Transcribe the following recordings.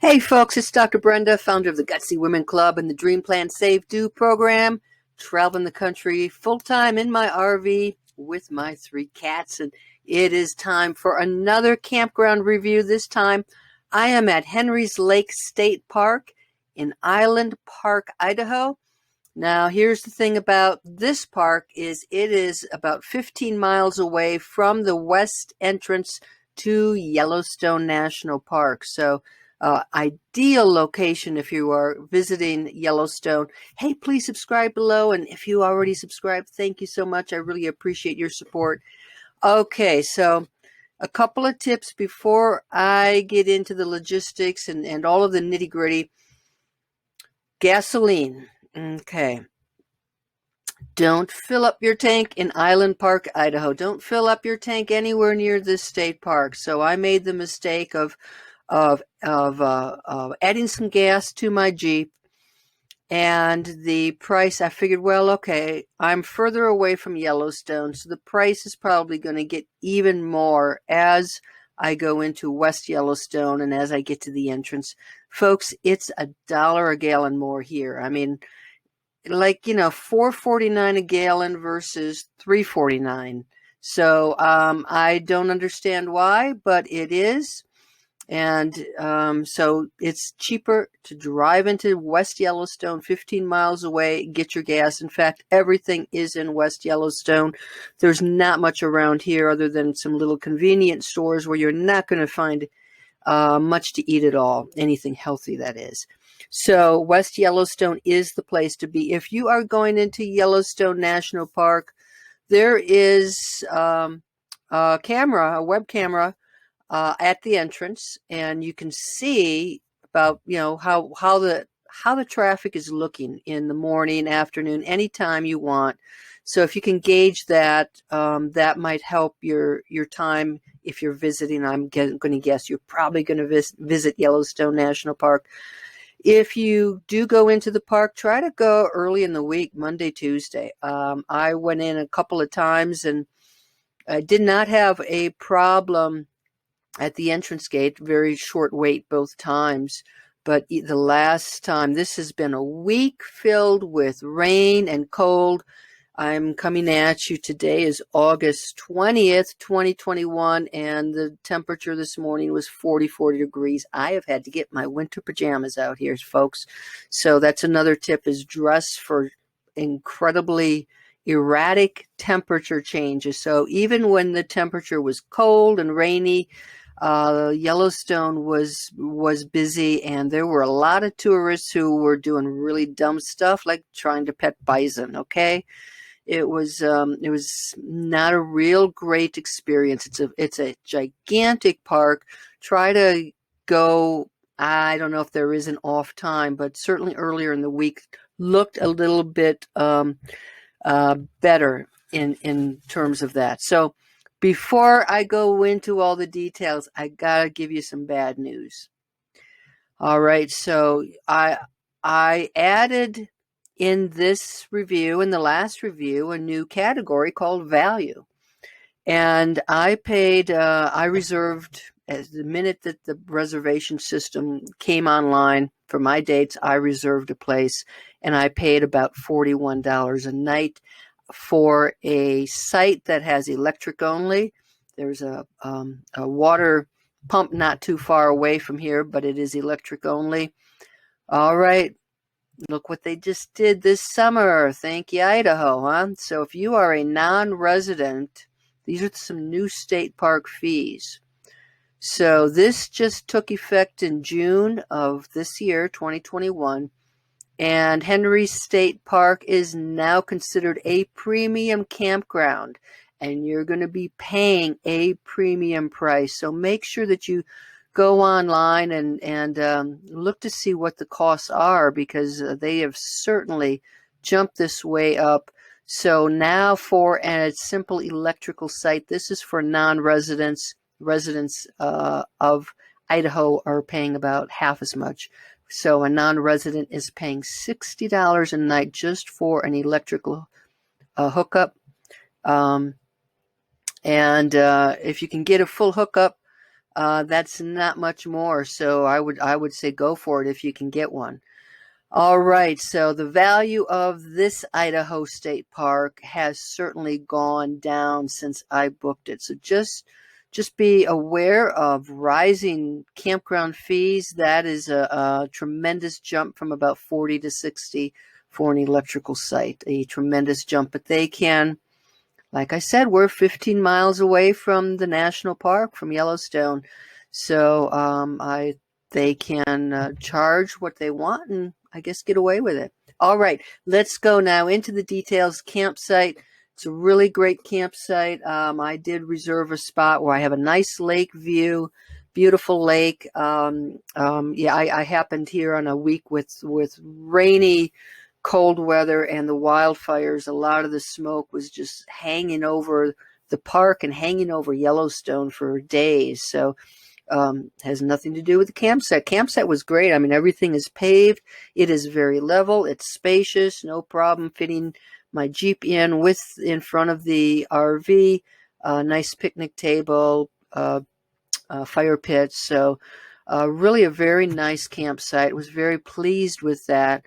Hey folks, it's Dr. Brenda, founder of the Gutsy Women Club and the Dream Plan Save Do program, traveling the country full-time in my RV with my 3 cats, and it is time for another campground review. This time I am at Henry's Lake State Park in Island Park, Idaho. Now, here's the thing about this park is it is about 15 miles away from the west entrance to Yellowstone National Park. So ideal location if you are visiting Yellowstone. Hey, please subscribe below. And if you already subscribed, thank you so much. I really appreciate your support. Okay, so a couple of tips before I get into the logistics and all of the nitty gritty. Gasoline. Okay. Don't fill up your tank in Island Park, Idaho. Don't fill up your tank anywhere near this state park. So I made the mistake of adding some gas to my Jeep, and the price, I figured, well, okay, I'm further away from Yellowstone, so the price is probably going to get even more as I go into West Yellowstone and as I get to the entrance. Folks, it's $1 a gallon more here. I mean, like, $4.49 a gallon versus $3.49. So I don't understand why, but it is. And so it's cheaper to drive into West Yellowstone, 15 miles away, get your gas. In fact, everything is in West Yellowstone. There's not much around here other than some little convenience stores where you're not going to find much to eat at all, anything healthy, that is. So West Yellowstone is the place to be. If you are going into Yellowstone National Park, there is a web camera at the entrance, and you can see about how the traffic is looking in the morning, afternoon, anytime you want. So if you can gauge that, that might help your time if you're visiting. I'm going to guess you're probably going to visit Yellowstone National Park. If you do go into the park, try to go early in the week, Monday, Tuesday. I went in a couple of times and I did not have a problem at the entrance gate. Very short wait both times. But the last time, this has been a week filled with rain and cold. I'm coming at you. Today is August 20th, 2021, and the temperature this morning was 44 degrees. I have had to get my winter pajamas out here, folks. So that's another tip, is dress for incredibly erratic temperature changes. So even when the temperature was cold and rainy, Yellowstone was busy, and there were a lot of tourists who were doing really dumb stuff like trying to pet bison. Okay. It was not a real great experience. It's a gigantic park. Try to go. I don't know if there is an off time, but certainly earlier in the week looked a little bit better in terms of that. So before I go into all the details, I gotta give you some bad news. All right, so I added in this review, in the last review, a new category called value. And I paid, I reserved, as the minute that the reservation system came online for my dates, I reserved a place, and I paid about $41 a night for a site that has electric only. There's a water pump not too far away from here, but it is electric only. All right. Look what they just did this summer. Thank you, Idaho, huh? So if you are a non-resident, these are some new state park fees. So this just took effect in June of this year, 2021. And Henry State Park is now considered a premium campground. And you're going to be paying a premium price. So make sure that you go online and look to see what the costs are, because they have certainly jumped this way up. So now for a simple electrical site, this is for non-residents. Residents of Idaho are paying about half as much. So a non-resident is paying $60 a night just for an electrical hookup. And if you can get a full hookup, That's not much more. So I would say go for it if you can get one. All right, so the value of this Idaho State Park has certainly gone down since I booked it. So just be aware of rising campground fees. That is a tremendous jump from about 40 to 60 for an electrical site. A tremendous jump, but they can, like I said, we're 15 miles away from the national park, from Yellowstone. So they can charge what they want and I guess get away with it. All right, let's go now into the details. Campsite. It's a really great campsite. I did reserve a spot where I have a nice lake view, beautiful lake. Yeah, I happened here on a week with rainy, cold weather and the wildfires. A lot of the smoke was just hanging over the park and hanging over Yellowstone for days. So has nothing to do with the campsite. Campsite was great. I mean, everything is paved. It is very level. It's spacious. No problem fitting my Jeep in front of the RV. Nice picnic table, fire pits. So really a very nice campsite. Was very pleased with that.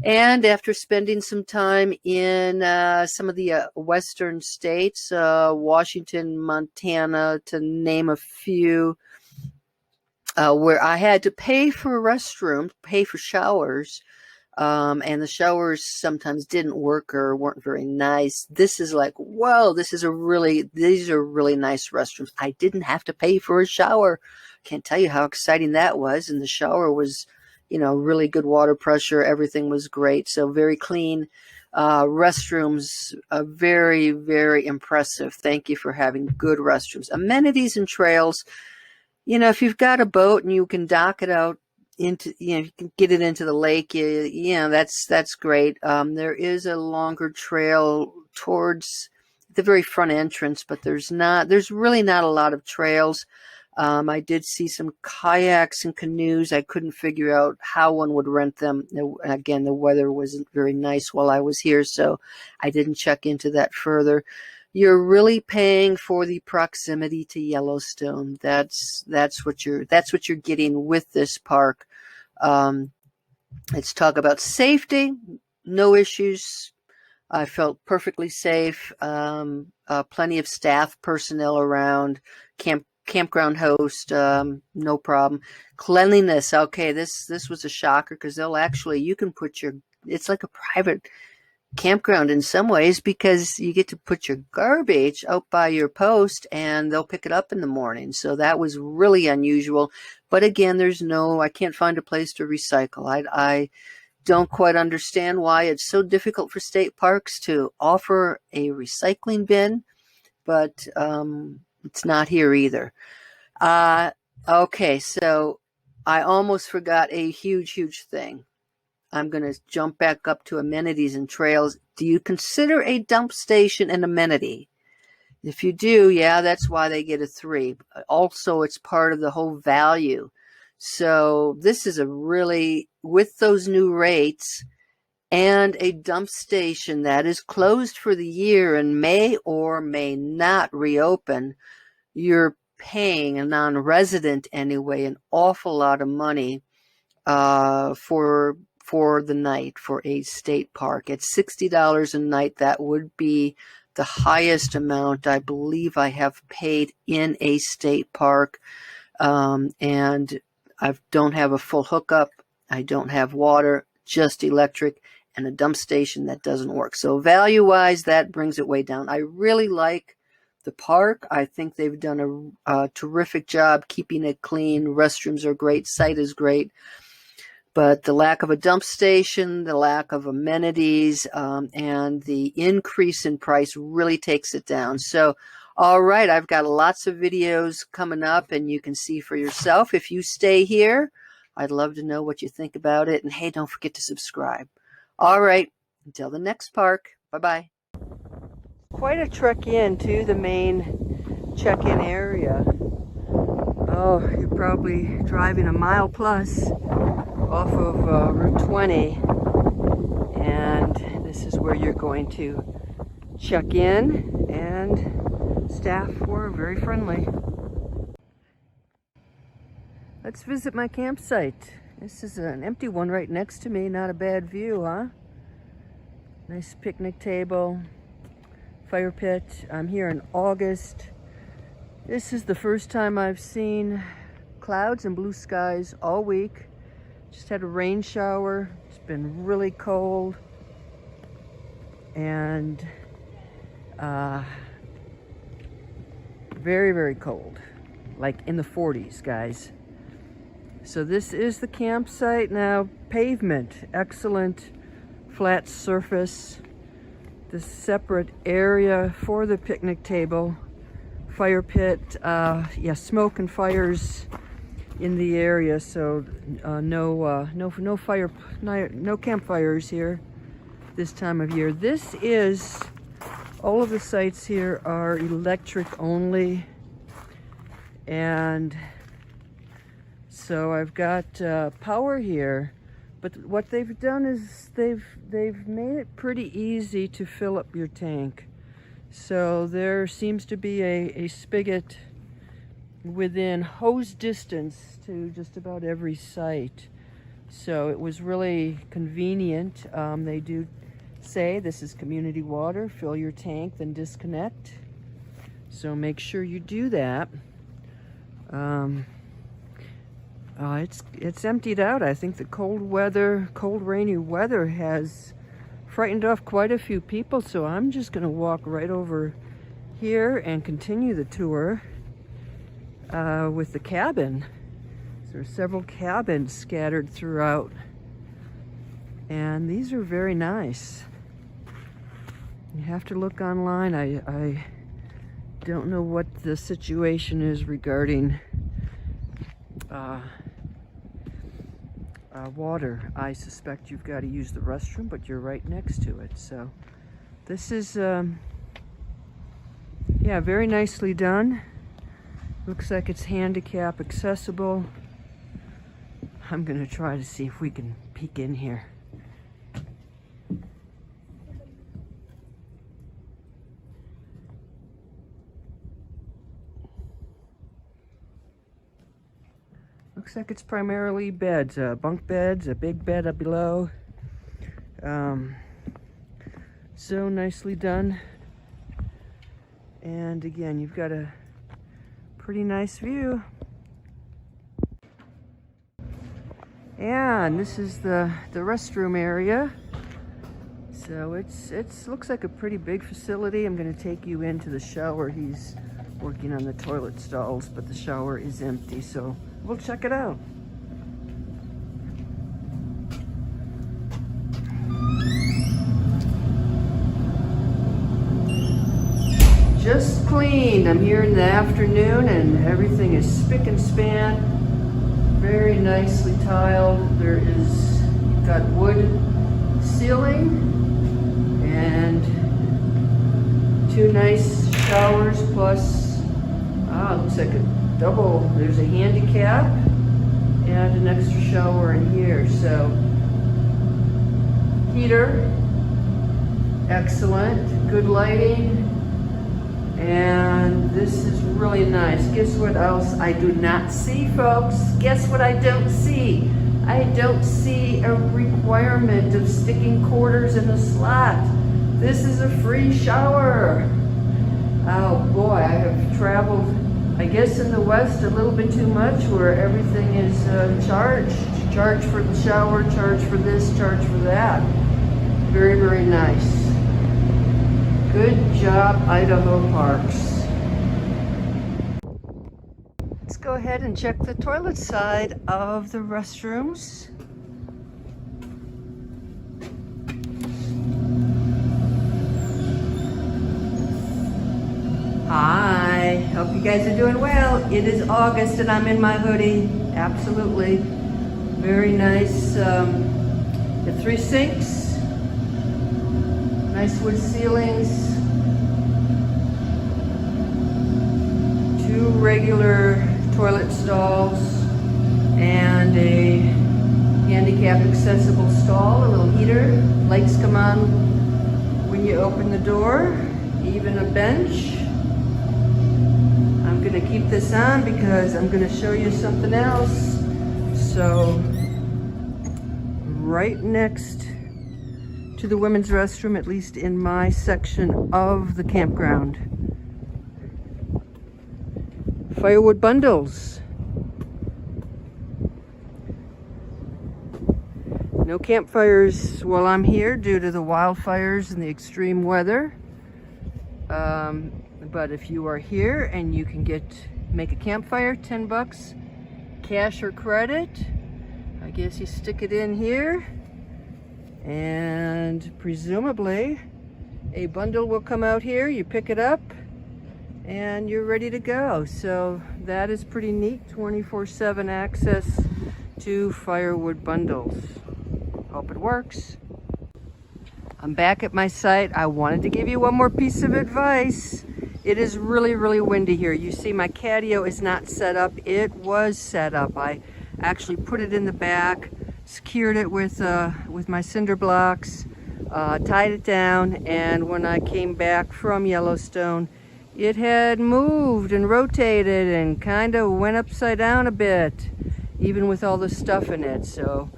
And after spending some time in some of the western states, Washington, Montana, to name a few, where I had to pay for a restroom, pay for showers, and the showers sometimes didn't work or weren't very nice. This is like, whoa, these are really nice restrooms. I didn't have to pay for a shower. Can't tell you how exciting that was. And the shower was, really good water pressure. Everything was great. So very clean. Restrooms, very, very impressive. Thank you for having good restrooms. Amenities and trails. If you've got a boat and you can dock it out into, you can get it into the lake, that's great. There is a longer trail towards the very front entrance, but there's really not a lot of trails. I did see some kayaks and canoes. I couldn't figure out how one would rent them. Again, the weather wasn't very nice while I was here, so I didn't check into that further. You're really paying for the proximity to Yellowstone. That's what you're getting with this park. Let's talk about safety. No issues. I felt perfectly safe. Plenty of staff personnel around. Campground host, no problem. Cleanliness. Okay, this was a shocker because you can put it's like a private campground in some ways because you get to put your garbage out by your post and they'll pick it up in the morning. So that was really unusual. But again, I can't find a place to recycle. I don't quite understand why it's so difficult for state parks to offer a recycling bin, but it's not here either. Okay, so I almost forgot a huge thing. I'm going to jump back up to amenities and trails. Do you consider a dump station an amenity? If you do, yeah, that's why they get a 3. Also, it's part of the whole value. So this is with those new rates and a dump station that is closed for the year and may or may not reopen, you're paying a non-resident anyway an awful lot of money for the night for a state park. At $60 a night, that would be the highest amount I believe I have paid in a state park. And I don't have a full hookup. I don't have water, just electric, and a dump station that doesn't work. So value-wise, that brings it way down. I really like the park. I think they've done a terrific job keeping it clean. Restrooms are great. Site is great. But the lack of a dump station, the lack of amenities, and the increase in price really takes it down. So, all right, I've got lots of videos coming up, and you can see for yourself. If you stay here, I'd love to know what you think about it. And hey, don't forget to subscribe. All right, until the next park. Bye-bye. Quite a trek in to the main check-in area. Oh, you're probably driving a mile plus off of Route 20, and this is where you're going to check in, and staff were very friendly. Let's visit my campsite. This is an empty one right next to me. Not a bad view, huh? Nice picnic table, fire pit. I'm here in August. This is the first time I've seen clouds and blue skies all week. Just had a rain shower. It's been really cold. And very, very cold. Like in the 40s, guys. So this is the campsite now. Pavement, excellent flat surface. This separate area for the picnic table. Fire pit, yeah, smoke and fires in the area, so no campfires here this time of year. This is, all of the sites here are electric only, and so I've got power here, but what they've done is they've made it pretty easy to fill up your tank. So there seems to be a spigot within hose distance to just about every site. So it was really convenient. They do say this is community water, fill your tank, then disconnect. So make sure you do that. It's emptied out. I think the cold rainy weather has frightened off quite a few people, so I'm just gonna walk right over here and continue the tour with the cabin. So there are several cabins scattered throughout, and these are very nice. You have to look online. I don't know what the situation is regarding water. I suspect you've got to use the restroom, but you're right next to it. So this is yeah, very nicely done. Looks like it's handicap accessible. I'm gonna try to see if we can peek in here. Looks like it's primarily beds, bunk beds, a big bed up below. So nicely done. And again, you've got a pretty nice view. And this is the restroom area. So it's looks like a pretty big facility. I'm gonna take you into the shower. He's working on the toilet stalls, but the shower is empty, so we'll check it out. Just cleaned. I'm here in the afternoon and everything is spick and span. Very nicely tiled. You've got wood ceiling and 2 nice showers plus, looks like a double. There's a handicap and an extra shower in here. So heater, excellent, good lighting, and this is really nice. Guess what else I do not see, folks? Guess what I don't see? I don't see a requirement of sticking quarters in a slot. This is a free shower. Oh boy, I have traveled, I guess in the West a little bit too much, where everything is charged. Charge for the shower, charge for this, charge for that. Very, very nice. Good job, Idaho Parks. Let's go ahead and check the toilet side of the restrooms. Hi, hope you guys are doing well. It is August and I'm in my hoodie. Absolutely. Very nice. The 3 sinks. Nice wood ceilings. 2 regular toilet stalls and a handicap accessible stall, a little heater. Lights come on when you open the door. Even a bench. I'm gonna keep this on because I'm gonna show you something else. So right next to the women's restroom, at least in my section of the campground. Firewood bundles. No campfires while I'm here due to the wildfires and the extreme weather. But if you are here and you can make a campfire, 10 bucks, cash or credit. I guess you stick it in here and presumably a bundle will come out here. You pick it up and you're ready to go. So that is pretty neat, 24/7 access to firewood bundles. Hope it works. I'm back at my site. I wanted to give you one more piece of advice. It is really, really windy here. You see my catio is not set up. It was set up. I actually put it in the back, secured it with my cinder blocks, tied it down, and when I came back from Yellowstone, it had moved and rotated and kind of went upside down a bit, even with all the stuff in it. So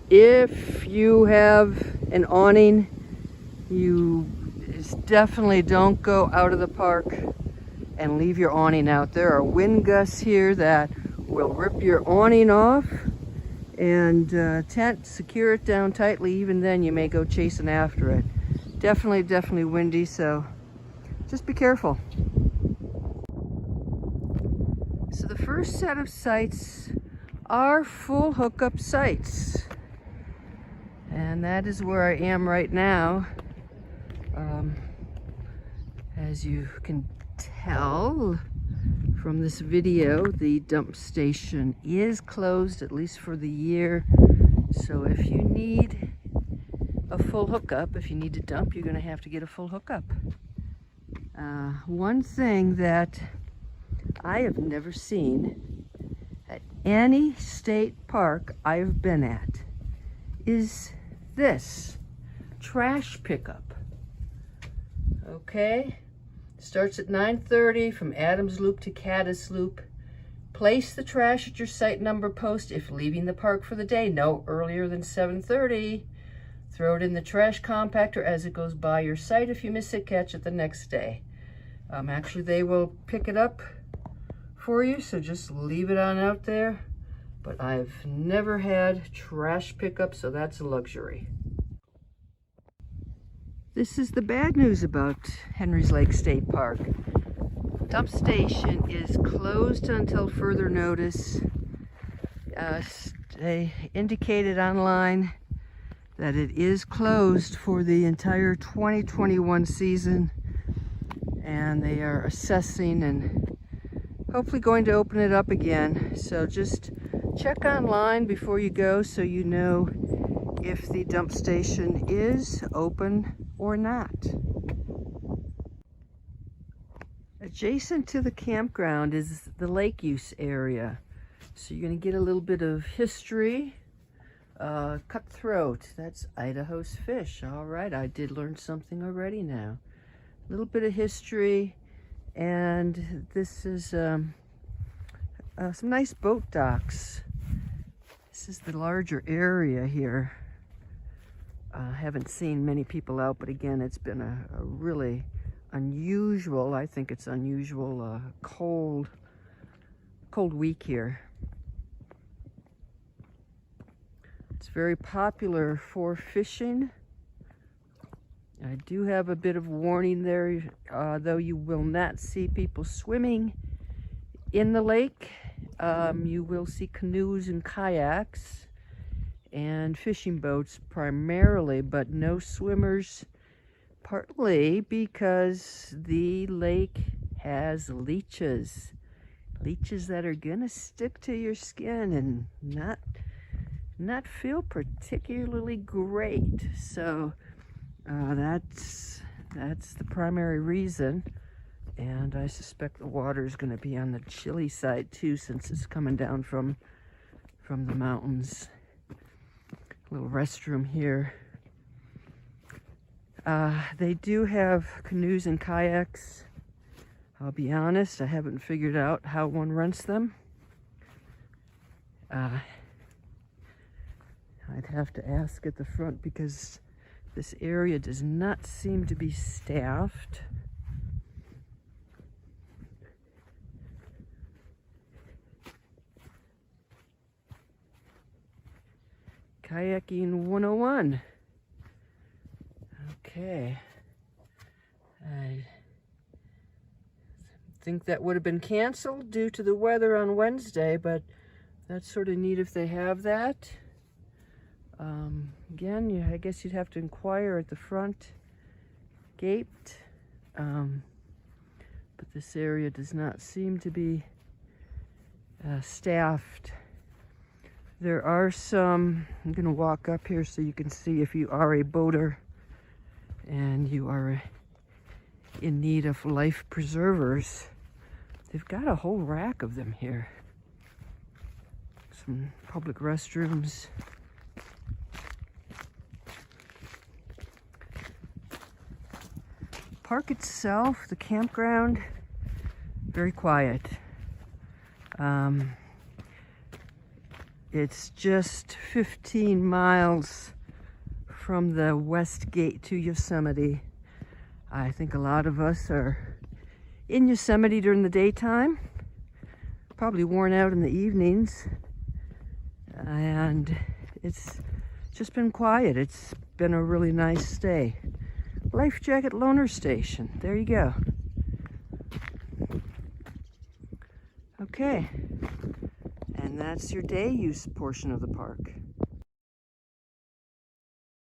if you have an awning, you definitely don't go out of the park and leave your awning out. There are wind gusts here that will rip your awning off, and tent, secure it down tightly. Even then you may go chasing after it. Definitely windy, so just be careful. So the first set of sites are full hookup sites, and that is where I am right now. As you can tell from this video, the dump station is closed, at least for the year. So if you need a full hookup, if you need to dump, you're going to have to get a full hookup. One thing that I have never seen at any state park I've been at is this trash pickup. Okay, starts at 9:30 from Adams Loop to Caddis Loop. Place the trash at your site number post if leaving the park for the day, no earlier than 7:30. Throw it in the trash compactor as it goes by your site. If you miss it, catch it the next day. Actually, they will pick it up for you, so just leave it on out there. But I've never had trash pickup, so that's a luxury. This is the bad news about Henry's Lake State Park. Dump station is closed until further notice. They indicated online that it is closed for the entire 2021 season, and they are assessing and hopefully going to open it up again. So just check online before you go so you know if the dump station is open or not. Adjacent to the campground is the lake use area. So you're going to get a little bit of history. Cutthroat, that's Idaho's fish. All right, I did learn something already now. A little bit of history, and this is some nice boat docks. This is the larger area here. Haven't seen many people out, but again, it's been a really unusual, I think it's unusual, cold week here. It's very popular for fishing. I do have a bit of warning there, though you will not see people swimming in the lake. You will see canoes and kayaks and fishing boats primarily, but no swimmers, partly because the lake has leeches that are gonna stick to your skin and not feel particularly great. So that's the primary reason, and I suspect the water is going to be on the chilly side too, since it's coming down from the mountains. Little restroom here. They do have canoes and kayaks. I'll be honest, I haven't figured out how one rents them. I'd have to ask at the front because this area does not seem to be staffed. Kayaking 101. Okay. I think that would have been canceled due to the weather on Wednesday, but that's sort of neat if they have that. Again, I guess you'd have to inquire at the front gate. But this area does not seem to be staffed. There are some, I'm going to walk up here so you can see if you are a boater and you are in need of life preservers. They've got a whole rack of them here. Some public restrooms. Park itself, the campground, very quiet. It's just 15 miles from the west gate to Yosemite. I think a lot of us are in Yosemite during the daytime, probably worn out in the evenings, and it's just been quiet. It's been a really nice stay. Life Jacket Loaner Station. There you go. Okay. And that's your day use portion of the park.